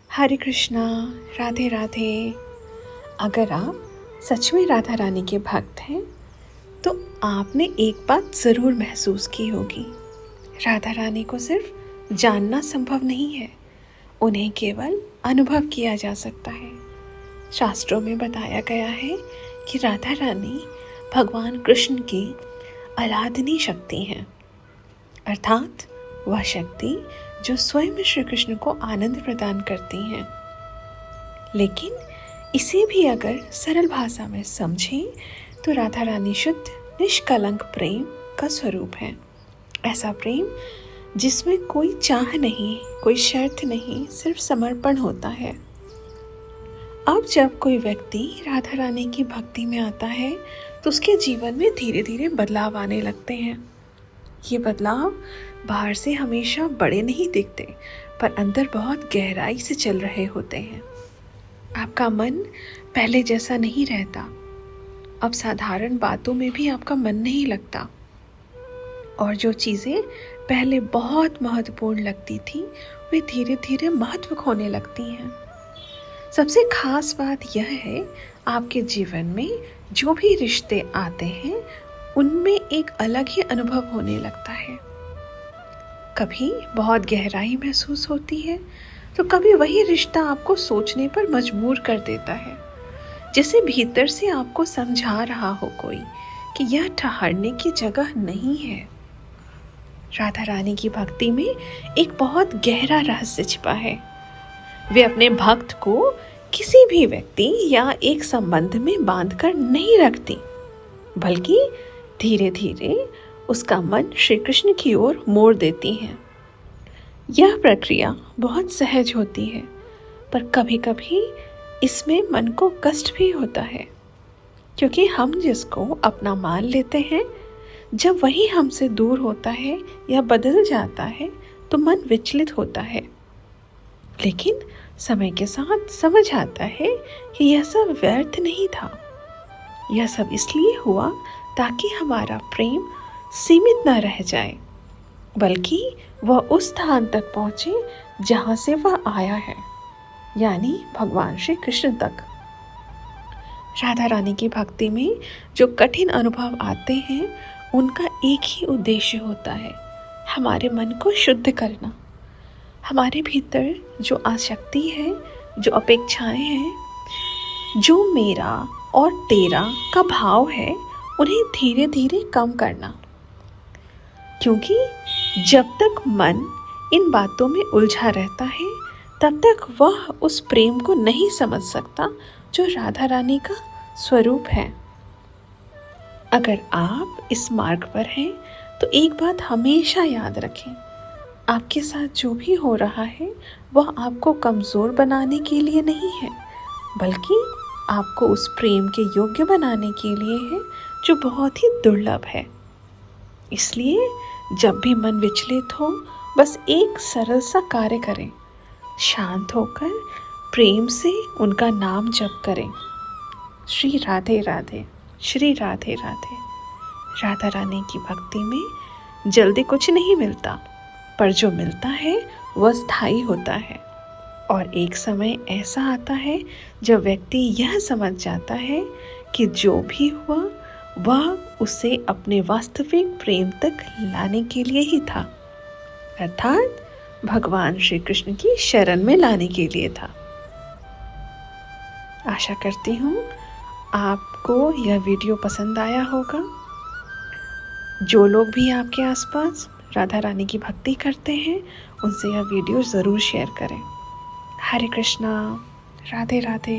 हरे कृष्णा, राधे राधे। अगर आप सच में राधा रानी के भक्त हैं तो आपने एक बात ज़रूर महसूस की होगी। राधा रानी को सिर्फ जानना संभव नहीं है, उन्हें केवल अनुभव किया जा सकता है। शास्त्रों में बताया गया है कि राधा रानी भगवान कृष्ण की आराधनीय शक्ति हैं, अर्थात वह शक्ति जो स्वयं श्री कृष्ण को आनंद प्रदान करती हैं। लेकिन इसे भी अगर सरल भाषा में समझें तो राधा रानी शुद्ध निष्कलंक प्रेम का स्वरूप है। ऐसा प्रेम जिसमें कोई चाह नहीं, कोई शर्त नहीं, सिर्फ समर्पण होता है। अब जब कोई व्यक्ति राधा रानी की भक्ति में आता है तो उसके जीवन में धीरे धीरे बदलाव आने लगते हैं। ये बदलाव बाहर से हमेशा बड़े नहीं दिखते, पर अंदर बहुत गहराई से चल रहे होते हैं। आपका मन पहले जैसा नहीं रहता। अब साधारण बातों में भी आपका मन नहीं लगता, और जो चीज़ें पहले बहुत महत्वपूर्ण लगती थी वे धीरे धीरे महत्व खोने लगती हैं। सबसे खास बात यह है, आपके जीवन में जो भी रिश्ते आते हैं उनमें एक अलग ही अनुभव होने लगता है। कभी बहुत गहराई महसूस होती है तो कभी वही रिश्ता आपको सोचने पर मजबूर कर देता है, जैसे भीतर से आपको समझा रहा हो कोई कि यह ठहरने की जगह नहीं है। राधा रानी की भक्ति में एक बहुत गहरा रहस्य छिपा है। वे अपने भक्त को किसी भी व्यक्ति या एक संबंध में बांधकर नहीं रखती, बल्कि धीरे धीरे उसका मन श्री कृष्ण की ओर मोड़ देती हैं। यह प्रक्रिया बहुत सहज होती है, पर कभी कभी इसमें मन को कष्ट भी होता है, क्योंकि हम जिसको अपना मान लेते हैं, जब वही हमसे दूर होता है या बदल जाता है तो मन विचलित होता है। लेकिन समय के साथ समझ आता है कि यह सब व्यर्थ नहीं था। यह सब इसलिए हुआ ताकि हमारा प्रेम सीमित न रह जाए, बल्कि वह उस स्थान तक पहुँचे जहाँ से वह आया है, यानी भगवान श्री कृष्ण तक। राधा रानी की भक्ति में जो कठिन अनुभव आते हैं उनका एक ही उद्देश्य होता है, हमारे मन को शुद्ध करना। हमारे भीतर जो आसक्ति है, जो अपेक्षाएं हैं, जो मेरा और तेरा का भाव है, उन्हें धीरे धीरे कम करना। क्योंकि जब तक मन इन बातों में उलझा रहता है तब तक वह उस प्रेम को नहीं समझ सकता जो राधा रानी का स्वरूप है। अगर आप इस मार्ग पर हैं तो एक बात हमेशा याद रखें, आपके साथ जो भी हो रहा है वह आपको कमज़ोर बनाने के लिए नहीं है, बल्कि आपको उस प्रेम के योग्य बनाने के लिए है जो बहुत ही दुर्लभ है। इसलिए जब भी मन विचलित हो, बस एक सरल सा कार्य करें, शांत होकर प्रेम से उनका नाम जप करें, श्री राधे राधे, श्री राधे राधे। राधा रानी की भक्ति में जल्दी कुछ नहीं मिलता, पर जो मिलता है वह स्थायी होता है। और एक समय ऐसा आता है जब व्यक्ति यह समझ जाता है कि जो भी हुआ वह उसे अपने वास्तविक प्रेम तक लाने के लिए ही था, अर्थात भगवान श्री कृष्ण की शरण में लाने के लिए था। आशा करती हूँ आपको यह वीडियो पसंद आया होगा। जो लोग भी आपके आसपास राधा रानी की भक्ति करते हैं उनसे यह वीडियो ज़रूर शेयर करें। हरे कृष्णा, राधे राधे।